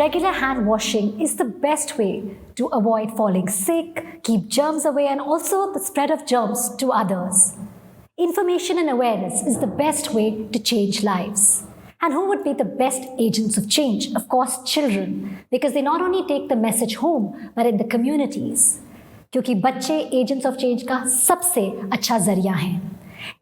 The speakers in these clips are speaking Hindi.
Regular hand washing is the best way to avoid falling sick, keep germs away, and also the spread of germs to others. Information and awareness is the best way to change lives. And who would be the best agents of change? Of course, children, because they not only take the message home, but in the communities. क्योंकि बच्चे agents of change का सबसे अच्छा जरिया हैं.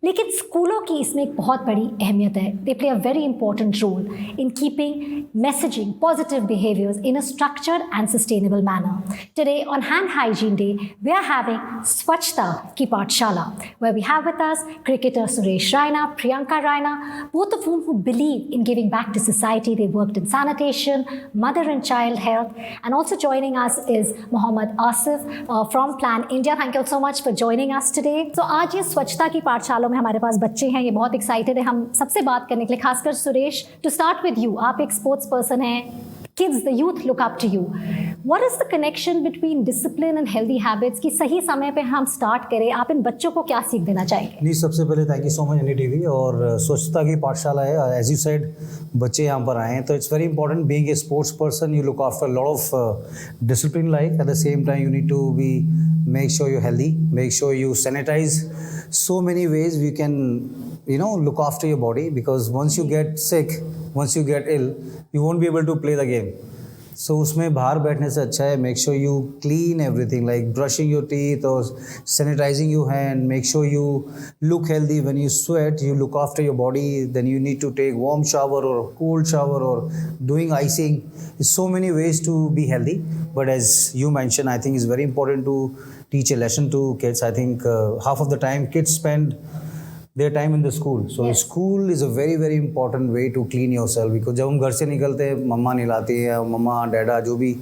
लेकिन स्कूलों की इसमें एक बहुत बड़ी अहमियत है. They play a very important role in keeping messaging positive behaviors in a structured and sustainable manner. Today on Hand Hygiene Day, we are having Swachhta Ki Pathshala, where we have with us cricketer Suresh Raina, Priyanka Raina, both of whom who believe in giving back to society. They worked in sanitation, mother and child health, and also joining us is Mohammad Asif from Plan India. Thank you so much for joining us today. So आज ये स्वच्छता की पाठशाला में हमारे पास बच्चे हैं, ये बहुत एक्साइटेड है हम सबसे बात करने के लिए, खासकर Suresh. To start with you, आप एक स्पोर्ट्स पर्सन हैं, kids, the youth look up to you. What is the connection between discipline and healthy habits कि सही समय पे हम स्टार्ट करें? आप इन बच्चों को क्या सीख देना चाहेंगे? नहीं, सबसे पहले thank you so much NDTV और स्वच्छता की पाठशाला है. एज यू सेड, बच्चे यहाँ पर आए हैं तो it's very important. Being a sports person you look after lot of discipline life. At the same time you need to be make sure you're healthy, make sure you sanitize. So many ways we can look after your body, because once you get sick, once you get ill, you won't be able to play the game. So उसमें बाहर बैठने से अच्छा है make sure you clean everything, like brushing your teeth or sanitizing your hand. Make sure you look healthy. When you sweat, you look after your body. Then you need to take warm shower or cold shower or doing icing. There's so many ways to be healthy. But as you mentioned, I think it's very important to teach a lesson to kids. I think half of the time kids spend their time in the school. So yes. School is a very very important way to clean yourself, because जब हम घर से निकलते हैं मम्मा नहलाती है, मम्मा डैडा जो भी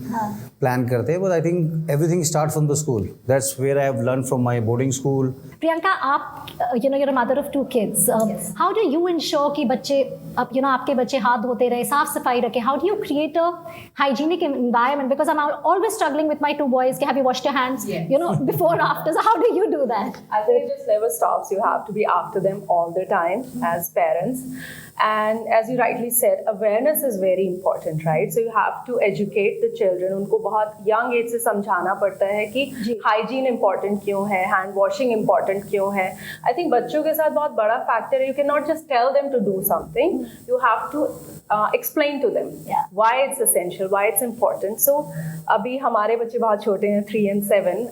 प्लान करते हैं, but I think everything starts from the school. That's where I have learned from my boarding school. Priyanka, आप you're a mother of 2 kids. Yes. How do you ensure कि बच्चे आपके बच्चे हाथ धोते रहे, साफ सफाई रखें? How do you create a hygienic environment? Because I'm always struggling with my 2 boys. Have you washed your hands? Yes. Before or after? So how do you do that? I think it just never stops. You have to be after them all the time as parents. And as you rightly said, awareness is very important, right? So you have to educate the children. उनको बहुत young age से समझाना पड़ता है कि hygiene important क्यों है, hand washing important क्यों है. I think बच्चों के साथ बहुत बड़ा factor है. You cannot just tell them to do something. You have to explain to them why it's essential, why it's important. So अभी हमारे बच्चे बहुत छोटे हैं, 3 and 7.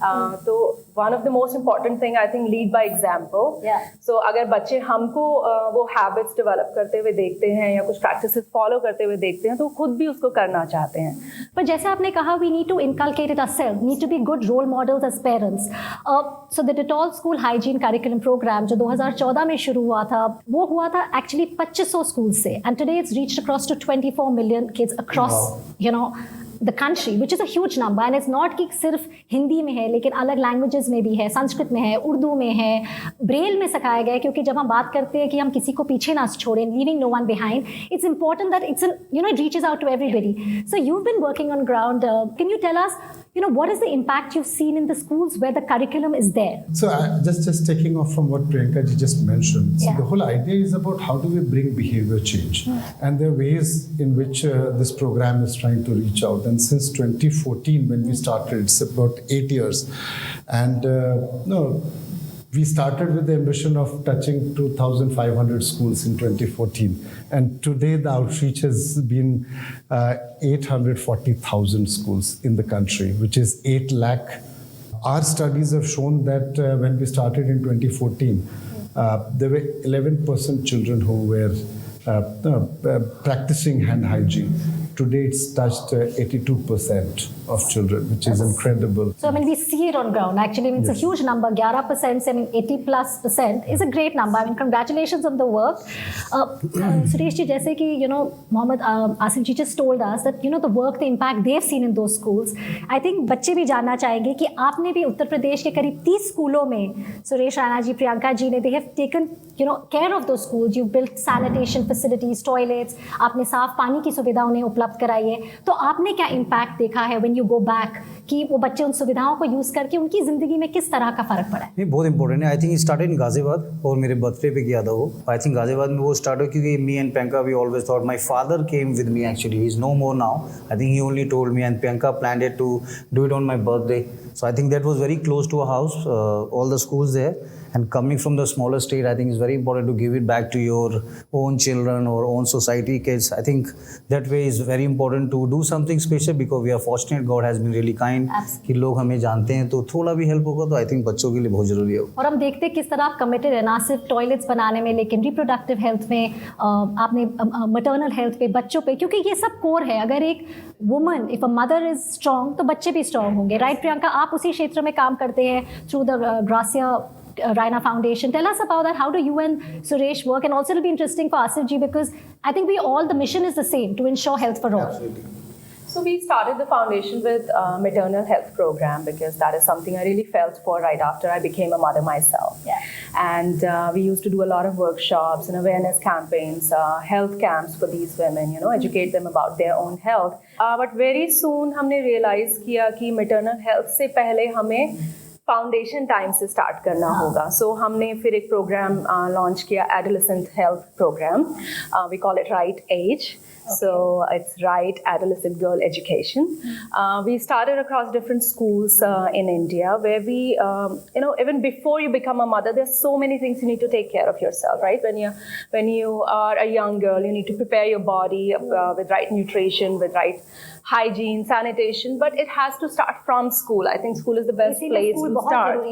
तो one of the most important thing, I think, lead by example. So अगर बच्चे हमको वो habits develop करते हुए देखते हैं या कुछ practices follow करते हुए देखते हैं तो खुद भी उसको करना चाहते हैं. पर जैसे आपने कहा, we need to inculcate it ourselves, need to be good role models as parents. So the Dettol School Hygiene Curriculum Program जो 2014 में शुरू हुआ था, वो हुआ था actually 2500 schools से, and today it's reached across to 24 million kids across the country, which is a huge number. And it's not कि सिर्फ हिंदी में है, लेकिन अलग लैंग्वेजेस में भी है, संस्कृत में है, उर्दू में है, ब्रेल में सिखाया गया है. क्योंकि जब हम बात करते हैं कि हम किसी को पीछे ना छोड़ें, leaving no one behind, it's important that it reaches out to everybody. So you've been working on ground. Can you tell us what is the impact you've seen in the schools where the curriculum is there? So just taking off from what Priyanka ji just mentioned, so the whole idea is about how do we bring behavior change, and there are ways in which this program is trying to reach out. And since 2014 when we started, it's about 8 years, and we started with the ambition of touching 2,500 schools in 2014. And today the outreach has been 840,000 schools in the country, which is 8 lakh. Our studies have shown that when we started in 2014, there were 11% children who were practicing hand hygiene. Today it's touched 82% of children, which is incredible. So we see it on ground. Actually, it's a huge number. 11%, 80+% is a great number. Congratulations on the work. Suresh ji, जैसे कि Mohammad Asif ji just told us that the work, the impact they've seen in those schools. I think बच्चे भी जानना चाहेंगे कि आपने भी उत्तर प्रदेश के करीब 30 स्कूलों में, सुरेश राणा जी, प्रियंका जी ने, they have taken care of those schools. You've built sanitation facilities, toilets. आपने साफ पानी की सुविधा उन्हें उपलब्ध कराई है. तो आपने क्या impact देखा है when you go back कि वो बच्चे उन सुविधाओं को यूज़ करके उनकी ज़िंदगी में किस तरह का फ़र्क पड़ा है? नहीं, बहुत इंपॉर्टेंट है। I think started in Ghaziabad और मेरे बर्थडे पे किया था वो। आई थिंक गाजियाबाद में वो स्टार्ट हुआ क्योंकि me and Priyanka we always thought, my father came with me actually, he is no more now. I think he only told me and Priyanka planned it to do it on my birthday. So I think that was very close to our house, all the schools there. And coming from the smaller state, I think it's very important to give it back to your own children or own society kids. I think that way is very important to do something special because we are fortunate. God has been really kind. कि लोग हमें जानते हैं तो थोड़ा भी हेल्प होगा तो I think बच्चों के लिए बहुत ज़रूरी है। और हम देखते हैं किस तरह आप कमिटेड है, ना सिर्फ टॉयलेट्स बनाने में लेकिन रिप्रोडक्टिव हेल्थ में, आपने मटर्नल हेल्थ पे, बच्चों पे, क्योंकि ये सब कोर है। अगर एक woman, if a mother is strong तो बच्चे भी स्ट्रॉन्ग होंगे, राइट प्रियंका? आप उसी क्षेत्र में काम करते हैं through the gratia Raina Foundation. Tell us about that. How do you and Suresh work? And also it'll be interesting for Asif ji because I think the mission is the same, to ensure health for all. Absolutely. So we started the foundation with maternal health program because that is something I really felt for right after I became a mother myself. Yeah. And we used to do a lot of workshops and awareness campaigns, health camps for these women, educate them about their own health. But very soon हमने realize किया कि maternal health से पहले हमें फाउंडेशन टाइम से स्टार्ट करना होगा। सो हमने फिर एक प्रोग्राम लॉन्च किया, adolescent health program, we call it right age. So it's Right Adolescent Girl Education. We started across different schools in India where we, even before you become a mother, there's so many things you need to take care of yourself, right? When you are a young girl, you need to prepare your body with right nutrition, with right hygiene, sanitation, but it has to start from school. I think school is the best place to start.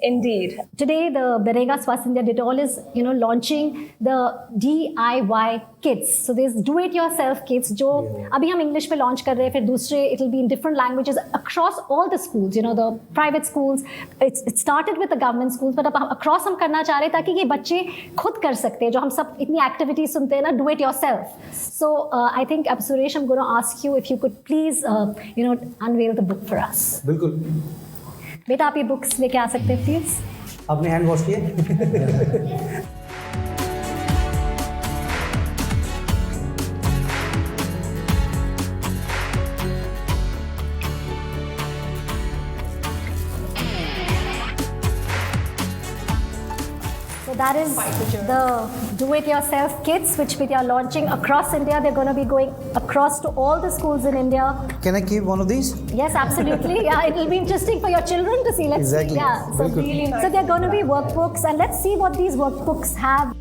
Indeed. Today, the Berega Swasth India Detol is, launching the DIY kits. So there's do-it-yourself kits, जो अभी हम इंग्लिश में लॉन्च कर रहे हैं, फिर दूसरे it will be in different languages across all the schools, the private schools. It started with the government schools, but अब across हम करना चाह रहे हैं ताकि ये बच्चे खुद कर सकते हैं, जो हम सब इतनी एक्टिविटीज सुनते हैं ना, do it yourself. So I think Suresh, I'm going to ask you if you could please unveil the book for us. बिल्कुल। बेटा आप ये बुक्स लेके आ सकते हैं प्लीज? आपने हैंड वॉश किए? So that is the do-it-yourself kits, which we are launching across India. They're going to be going across to all the schools in India. Can I keep one of these? Yes, absolutely. Yeah, it will be interesting for your children to see. Let's Exactly. see. Yeah. So, Really nice. so they're going to be workbooks, and let's see what these workbooks have.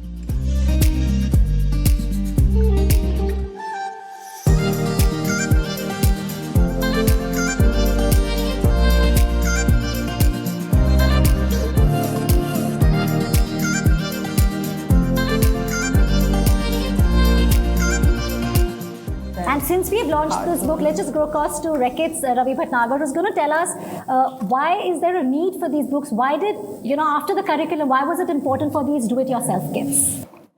And since we have launched this book, let's just go across to Rekit's Ravi Bhatnagar, who's going to tell us why is there a need for these books? Why did, after the curriculum, why was it important for these do-it-yourself kits?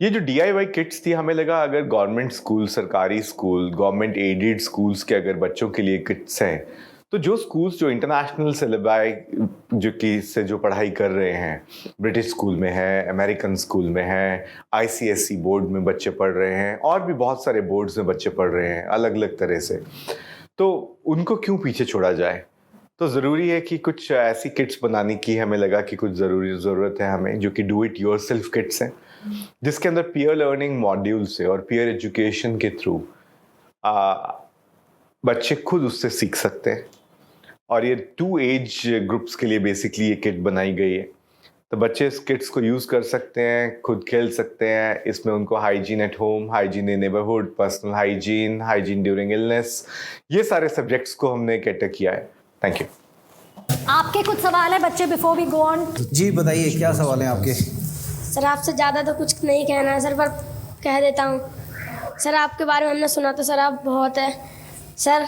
ये जो DIY किट्स थी, हमें लगा अगर गवर्नमेंट स्कूल, सरकारी स्कूल, गवर्नमेंट एडेड स्कूल्स के अगर बच्चों के लिए किट्स हैं, तो जो स्कूल्स जो इंटरनेशनल सिलेबाई जो पढ़ाई कर रहे हैं, ब्रिटिश स्कूल में है, अमेरिकन स्कूल में है, ICSE बोर्ड में बच्चे पढ़ रहे हैं और भी बहुत सारे बोर्ड्स में बच्चे पढ़ रहे हैं अलग अलग तरह से, तो उनको क्यों पीछे छोड़ा जाए? तो ज़रूरी है कि कुछ ऐसी किट्स बनाने की हमें लगा कि कुछ ज़रूरत है हमें, जो कि do it yourself kits हैं, जिसके अंदर पीयर लर्निंग मॉड्यूल्स है और पीयर एजुकेशन के थ्रू बच्चे खुद उससे सीख सकते हैं। और ये 2 एज ग्रुप्स के लिए बेसिकली ये किट बनाई गई है, तो बच्चे इस किट्स को यूज़ कर सकते हैं, खुद खेल सकते हैं। इसमें उनको hygiene at home, hygiene in neighbourhood, personal hygiene, hygiene during illness, ये सारे सब्जेक्ट्स को हमने कैटर किया है। Thank you. आपके कुछ सवाल है बच्चे बिफोर वी गो ऑन? जी बताइए, क्या सवाल है आपके? सर आपसे ज़्यादा तो कुछ नहीं कहना है सर, पर कह देता हूँ सर, आपके बारे में हमने सुना तो सर आप बहुत है सर,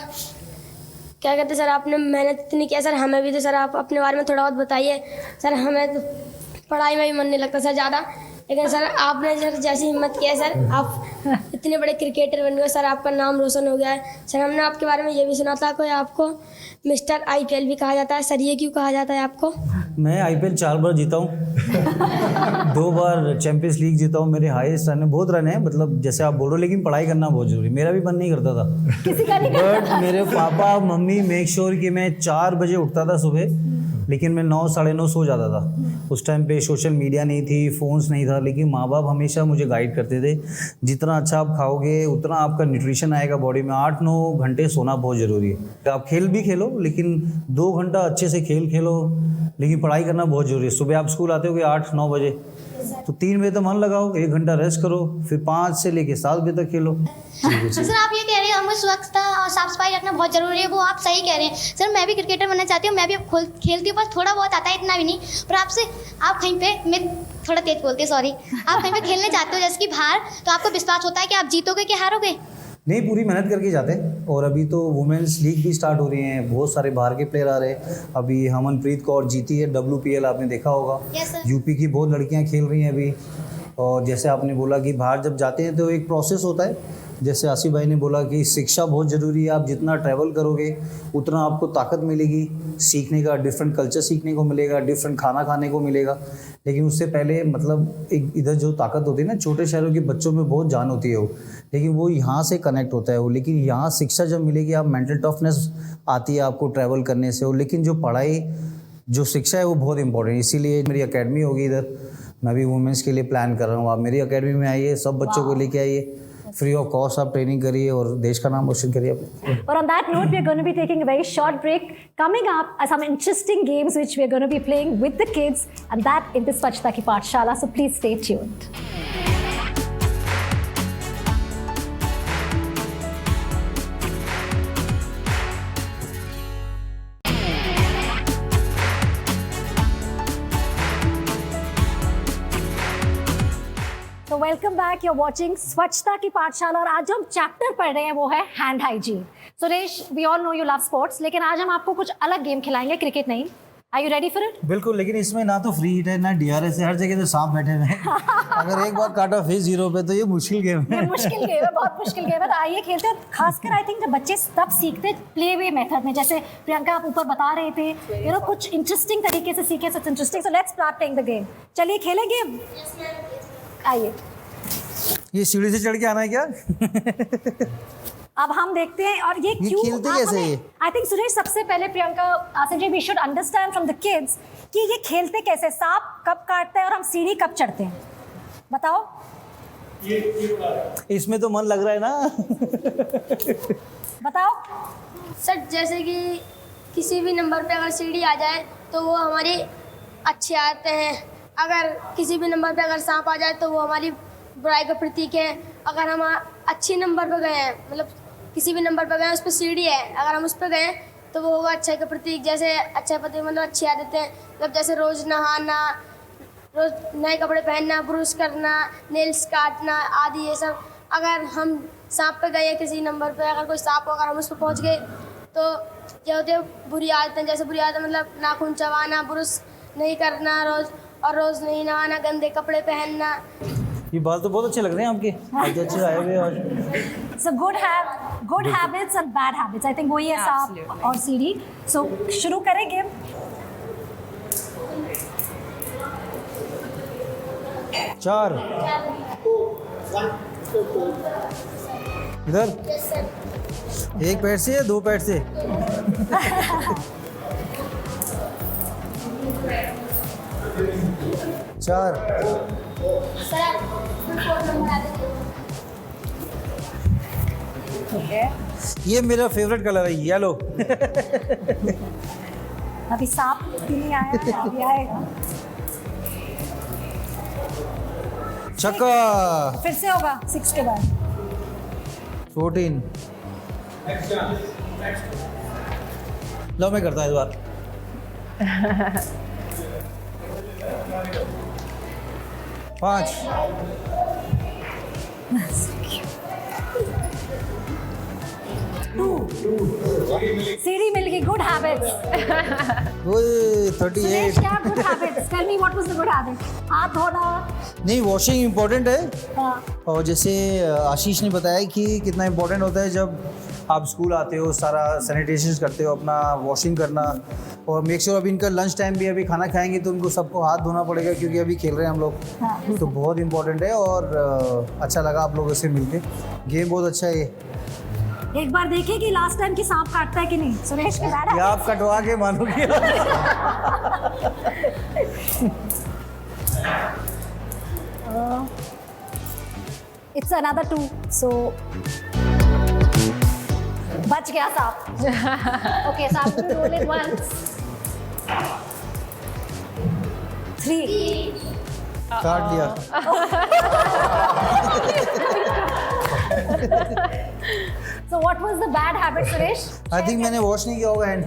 क्या कहते सर, आपने मेहनत इतनी की है सर, हमें भी तो सर आप अपने बारे में थोड़ा बहुत बताइए सर। हमें तो पढ़ाई में भी मन नहीं लगता सर ज़्यादा, लेकिन सर आपने सर जैसी हिम्मत की है सर, आप इतने बड़े क्रिकेटर बन गए सर, आपका नाम रोशन हो गया है। सर हमने आपके बारे में ये भी सुना था कि आपको मिस्टर IPL भी कहा जाता है। सर ये क्यों कहा जाता है आपको? मैं IPL 4 बार जीता हूँ 2 बार चैंपियंस लीग जीता हूँ। मेरे हाईएस्ट रन है, बहुत रन है, मतलब जैसे आप बोल रहे हो, लेकिन पढ़ाई करना बहुत जरूरी। मेरा भी मन नहीं करता था, किसी का नहीं बट मेरे पापा मम्मी मेक श्योर कि मैं 4 बजे उठता था सुबह, लेकिन मैं 9 साढ़े 9 सो जाता था। उस टाइम पे सोशल मीडिया नहीं थी, फ़ोन्स नहीं था, लेकिन माँ बाप हमेशा मुझे गाइड करते थे, जितना अच्छा आप खाओगे उतना आपका न्यूट्रिशन आएगा बॉडी में। 8-9 घंटे सोना बहुत ज़रूरी है। आप खेल भी खेलो, लेकिन 2 घंटा अच्छे से खेल खेलो, लेकिन पढ़ाई करना बहुत ज़रूरी है। सुबह आप स्कूल आते हो 8-9 बजे, तो 3 बजे तक मन लगाओ, 1 घंटा रेस्ट करो, फिर 5 से लेके 7 बजे तक खेलो। सर आप ये कह रहे हो हमें स्वच्छता और साफ सफाई रखना बहुत जरूरी है, वो आप सही कह रहे हैं। सर मैं भी क्रिकेटर बनना चाहती हूँ, मैं भी अब खेलती हूँ, बस थोड़ा बहुत आता है, इतना भी नहीं। पर आप कहीं पे, मैं थोड़ा तेज बोलती हूँ सॉरी, आप कहीं पे खेलने जाते हो जैसे कि बाहर, तो आपको विश्वास होता है कि आप जीतोगे कि हारोगे? नहीं, पूरी मेहनत करके जाते हैं। और अभी तो वुमेन्स लीग भी स्टार्ट हो रही हैं, बहुत सारे बाहर के प्लेयर आ रहे हैं। अभी हरमनप्रीत कौर जीती है WPL, आपने देखा होगा। Yes, sir. यूपी की बहुत लड़कियां खेल रही हैं अभी। और जैसे आपने बोला कि बाहर जब जाते हैं तो एक प्रोसेस होता है, जैसे आसिफ भाई ने बोला कि शिक्षा बहुत ज़रूरी है। आप जितना ट्रैवल करोगे उतना आपको ताकत मिलेगी सीखने का, डिफरेंट कल्चर सीखने को मिलेगा, डिफरेंट खाना खाने को मिलेगा। लेकिन उससे पहले मतलब एक इधर जो ताकत होती है ना, छोटे शहरों के बच्चों में बहुत जान होती है वो, लेकिन वो यहाँ से कनेक्ट होता है वो। लेकिन यहाँ शिक्षा जब मिलेगी, आप मेंटल टफनेस आती है आपको ट्रैवल करने से। और लेकिन जो पढ़ाई, जो शिक्षा है वो बहुत इंपॉर्टेंट है। इसीलिए मेरी अकेडमी होगी इधर, मैं भी वुमेंस के लिए प्लान कर रहा हूँ। आप मेरी अकेडमी में आइए, सब बच्चों को लेके आइए, फ्री ऑफ कॉस्ट आप ट्रेनिंग करिए और देश का नाम रोशन करिए अपने। But on that note, we are going to be taking a very short break. Coming up are some interesting games which we are going to be playing with the kids, and that in the Swachhta Ki Pathshala. So please stay tuned. So welcome back. You're watching स्वच्छता की पाठशाला और आज जो हम चैप्टर पढ़ रहे हैं वो है hand hygiene. Suresh, we all know you love sports, लेकिन आज हम आपको कुछ अलग गेम खिलाएंगे, क्रिकेट नहीं। Are you ready for it? बिल्कुल, लेकिन इसमें ना तो फ्री हिट है ना DRS है, हर जगह तो सांप बैठे हुए हैं। अगर एक बार काटा फिर 0 पे, तो ये मुश्किल गेम है। ये मुश्किल गेम है, बहुत मुश्किल गेम है। तो आइए खेलते हैं। खासकर आई थिंक जब बच्चे तब सीखते प्ले वे मेथड में, जैसे प्रियंका आप ऊपर बता रहे थे, यू नो कुछ इंटरेस्टिंग तरीके से सीखे, such interesting. So let's start playing the game. चलिए खेलें गेम। आइए, ये सीढ़ी से चढ़ के आना है क्या? अब हम देखते हैं। और ये क्यों खेलते कैसे ये? आई थिंक सुरेश, सबसे पहले Priyanka, Asif ji, we should understand from the kids कि ये खेलते कैसे, सांप कब काटता है और हम सीढ़ी कब चढ़ते हैं, बताओ। इसमें तो मन लग रहा है ना। बताओ। सर जैसे कि किसी भी नंबर पे अगर सीढ़ी आ जाए तो वो हमारी अच्छी आदतें हैं, अगर किसी भी नंबर पे अगर सांप आ जाए तो वो हमारी बुराई का प्रतीक है। अगर हम अच्छी नंबर पे गए हैं, मतलब किसी भी नंबर पे गए हैं, उस पर सीढ़ी है, अगर हम उस पर गए तो वो होगा अच्छाई का प्रतीक। जैसे अच्छा प्रतीक मतलब अच्छी आदतें, मतलब जैसे रोज़ नहाना, रोज़ नए कपड़े पहनना, ब्रश करना, नेल्स काटना आदि, ये सब। अगर हम सांप पे गए किसी नंबर पे, अगर कोई सांप हो, अगर हम उस पर पहुँच गए तो क्या होते हैं बुरी आदतें। जैसे बुरी आदतें मतलब नाखून चबाना, ब्रश नहीं करना रोज़, और रोज़ नहीं नहाना, गंदे कपड़े पहनना। ये बाल तो बहुत अच्छे लग रहे हैं आपके, आज अच्छे आए हुए आज। सो गुड हैबिट्स और बैड हैबिट्स, आई थिंक वही है सांप और सीढ़ी। सो शुरू करें गेम। चार इधर, एक पैर से या 2 पैर से? चार। ये मेरा फेवरेट कलर है, येलो। अभी सांप भी नहीं आया, अभी आएगा। छक्का। फिर से होगा 6 के बाद। 14। लो मैं करता हूँ इस बार। पाँच। 6। सीढ़ी मिल गई, गुड हैबिट्स। ओए सुरेश 38। क्या good habits? Tell me what was the good habit? हाथ धोना। नहीं, वॉशिंग इम्पोर्टेंट है। हाँ। और जैसे आशीष ने बताया कि कितना इम्पोर्टेंट होता है जब आप स्कूल आते हो, सारा सैनिटेशन करते हो, अपना वॉशिंग करना, और मेक श्योर अभी इनका लंच टाइम भी, अभी खाना खाएंगे तो उनको सबको हाथ धोना पड़ेगा क्योंकि अभी खेल रहे हैं हम लोग। तो बहुत इंपॉर्टेंट है। और अच्छा लगा आप लोगों से मिलके, गेम बहुत अच्छा है ये। एक बार देखें कि लास्ट टाइम की सांप काटता है कि नहीं। सुरेश के बैड ये आप कटवा के मानोगे। इट्स अनदर 2, सो बच गया सांप। ओके, सांप टू रोल इट वंस। 3। काट दिया। So what was the bad habit, Suresh? I think मैंने वॉश नहीं किया होगा हैंड।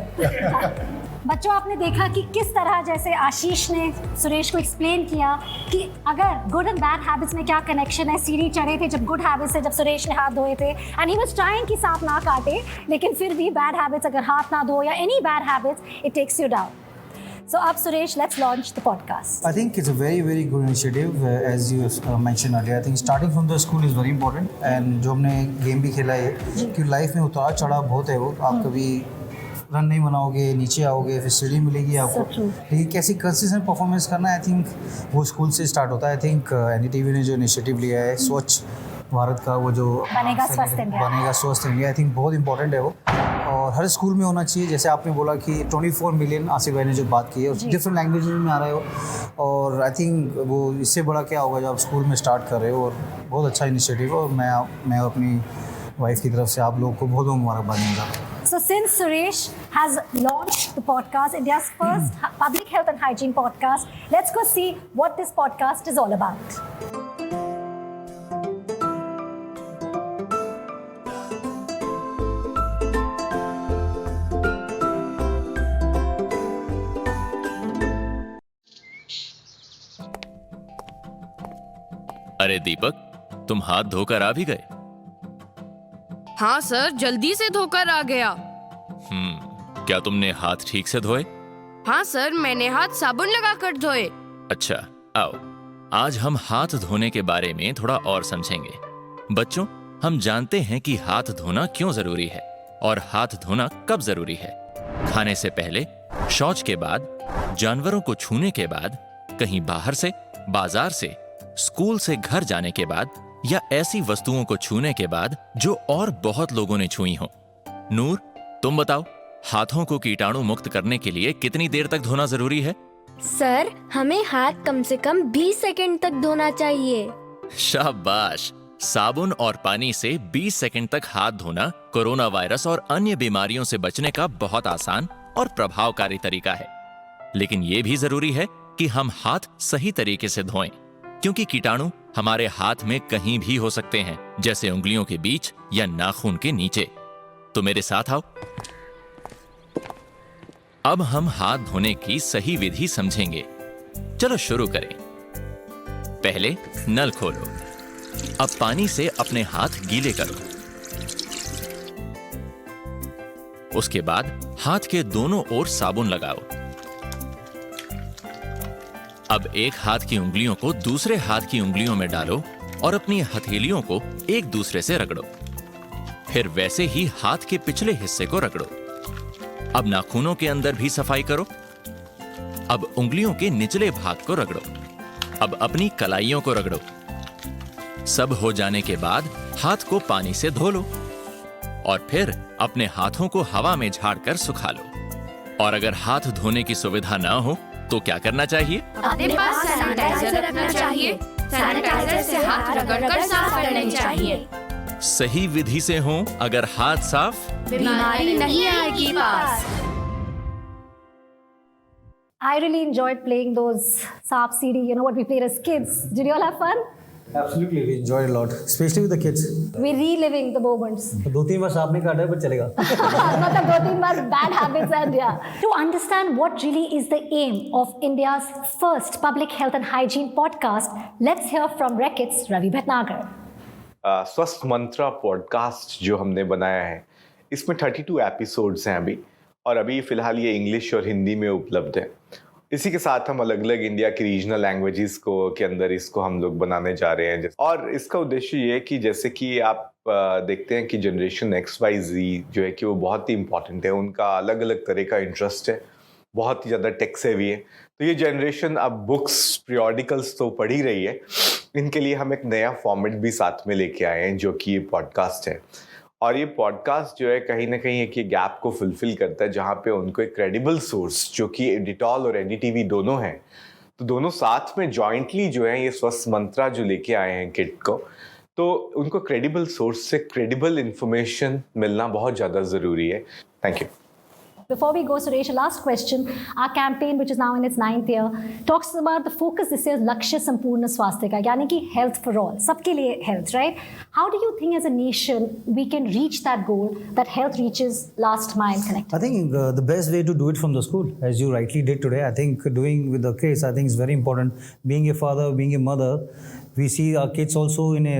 बच्चों, आपने देखा कि किस तरह जैसे आशीष ने सुरेश को एक्सप्लेन किया कि अगर गुड एंड बैड हैबिट्स में क्या कनेक्शन है। सीढ़ी चढ़े थे जब गुड हैबिट्स से, जब सुरेश ने हाथ धोए थे, एंड ही वाज ट्राइंग कि सांप ना काटे, लेकिन फिर भी बैड हैबिट्स, अगर हाथ ना धो या any bad habits, it takes you down. So अब Suresh, let's launch the podcast. I think it's a very, very good initiative, as you mentioned earlier. I think starting from the school is very important. And जो हमने गेम भी खेला है कि लाइफ में उतार चढ़ाव बहुत है, वो आप कभी रन नहीं बनाओगे, नीचे आओगे, फिर सीढ़ी मिलेगी आपको, लेकिन कैसी कंसिस्टेंट परफॉर्मेंस करना है, आई थिंक वो स्कूल से स्टार्ट होता है। आई थिंक NDTV ने जो इनिशिएटिव लिया है स्वच्छ भारत का, वो जो बनेगा स्वस्थ इंडिया, आई थिंक बहुत इंपॉर्टेंट है वो, और हर स्कूल में होना चाहिए। जैसे आपने बोला कि 24 मिलियन, आसिफ भाई ने जो बात की है, डिफरेंट लैंग्वेजेस में आ रहे हो, और आई थिंक वो इससे बड़ा क्या होगा जब आप स्कूल में स्टार्ट कर रहे हो, और बहुत अच्छा इनिशिएटिव है, और मैं अपनी वाइफ की तरफ से आप लोग को बहुत बहुत मुबारकबाद दूँगा। So since Suresh has launched the podcast, India's first public health and hygiene podcast, let's go see what this podcast is all about. अरे दीपक, तुम हाथ धोकर आ भी गए? हाँ सर, जल्दी से धोकर आ गया। क्या तुमने हाथ ठीक से धोए? हाँ सर, मैंने हाथ साबुन लगाकर धोए। अच्छा, आओ आज हम हाथ धोने के बारे में थोड़ा और समझेंगे। बच्चों, हम जानते हैं कि हाथ धोना क्यों जरूरी है और हाथ धोना कब जरूरी है। खाने से पहले, शौच के बाद, जानवरों को छूने के बाद, कहीं बाहर से, बाजार से, स्कूल से घर जाने के बाद, या ऐसी वस्तुओं को छूने के बाद जो और बहुत लोगों ने छुई हो। नूर, तुम बताओ, हाथों को कीटाणु मुक्त करने के लिए कितनी देर तक धोना जरूरी है? सर, हमें हाथ कम से कम 20 सेकंड तक धोना चाहिए। शाबाश! साबुन और पानी से 20 सेकंड तक हाथ धोना कोरोना वायरस और अन्य बीमारियों से बचने का बहुत आसान और प्रभावकारी तरीका है। लेकिन ये भी जरूरी है कि हम हाथ सही तरीके से धोएं, क्योंकि कीटाणु हमारे हाथ में कहीं भी हो सकते हैं, जैसे उंगलियों के बीच या नाखून के नीचे। तो मेरे साथ आओ। अब हम हाथ धोने की सही विधि समझेंगे। चलो शुरू करें। पहले नल खोलो। अब पानी से अपने हाथ गीले करो। उसके बाद हाथ के दोनों ओर साबुन लगाओ। अब एक हाथ की उंगलियों को दूसरे हाथ की उंगलियों में डालो और अपनी हथेलियों को एक दूसरे से रगड़ो। फिर वैसे ही हाथ के पिछले हिस्से को रगड़ो। अब नाखूनों के अंदर भी सफाई करो। अब उंगलियों के निचले भाग को रगड़ो। अब अपनी कलाइयों को रगड़ो। सब हो जाने के बाद हाथ को पानी से धो लो और फिर अपने हाथों को हवा में झाड़कर सुखा लो। और अगर हाथ धोने की सुविधा ना हो तो क्या करना चाहिए? अपने पास सैनिटाइजर रखना चाहिए। सैनिटाइजर से हाथ रगड़कर साफ करने चाहिए। सही विधि से हो अगर हाथ साफ, बीमारी नहीं आएगी पास। I really enjoyed playing those Saap CD, you know what we played as kids. Did you all have fun? Absolutely, we enjoyed a lot, especially with the kids. We're reliving the moments. 2-3 बार सांप नहीं काटा है पर चलेगा। मतलब 2-3 बार bad habits and yeah. To understand what really is the aim of India's first public health and hygiene podcast, let's hear from Reckitt's Ravi Bhatnagar. स्वस्थ मंत्रा पॉडकास्ट जो हमने बनाया है, इसमें 32 एपिसोड्स हैं अभी, और अभी फ़िलहाल ये इंग्लिश और हिंदी में उपलब्ध है। इसी के साथ हम अलग अलग इंडिया की रीजनल लैंग्वेजेस को के अंदर इसको हम लोग बनाने जा रहे हैं। और इसका उद्देश्य ये है कि जैसे कि आप देखते हैं कि जनरेशन XYZ जो है कि वो बहुत ही इंपॉर्टेंट है, उनका अलग अलग तरह का इंटरेस्ट है, बहुत ही ज़्यादा टेक सेवी है। तो ये जनरेशन अब बुक्स, पीरियोडिकल्स तो पढ़ ही रही है, इनके लिए हम एक नया फॉर्मेट भी साथ में लेके आए हैं जो कि ये पॉडकास्ट है। और ये पॉडकास्ट जो है कहीं ना कहीं एक ये गैप को फुलफिल करता है जहाँ पे उनको एक क्रेडिबल सोर्स जो कि एडिटॉल और NDTV दोनों हैं, तो दोनों साथ में जॉइंटली जो है ये स्वस्थ मंत्रा जो लेके आए हैं किट को, तो उनको क्रेडिबल सोर्स से क्रेडिबल इंफॉर्मेशन मिलना बहुत ज़्यादा ज़रूरी है। Thank you. Before we go, Suresh, last question. Our campaign, which is now in its 9th year, talks about the focus this year is Lakshya Sampurna Swastika, यानी कि health for all, सबके लिए health, right? How do you think as a nation we can reach that goal, that health reaches last mile connect? I think the best way to do it from the school, as you rightly did today. I think doing with the kids, I think is very important. Being a father, being a mother, we see our kids also in a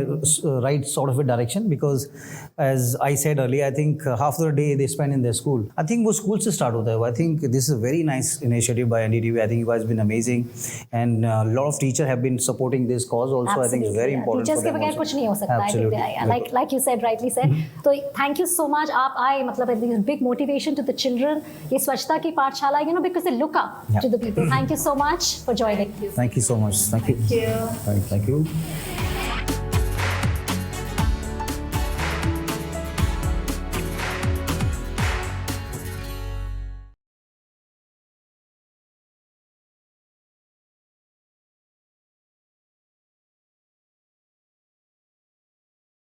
right sort of a direction, because as I said earlier, I think half the day they spend in their school. I think वो school से start होता है. I think this is a very nice initiative by NDTV. I think you guys have been amazing, and a lot of teachers have been supporting this cause also. Absolutely, I think it's very important Teachers for के them बगैर also. कुछ नहीं हो सकता. Absolutely. I think, like you said, rightly said. तो thank you so much. आप आए, मतलब I think it's big motivation to the children. ये स्वच्छता की पाठशाला, you know, because they look up to the people. Thank you so much for joining. Thank you so much. Thank you. Thank you. Thank you.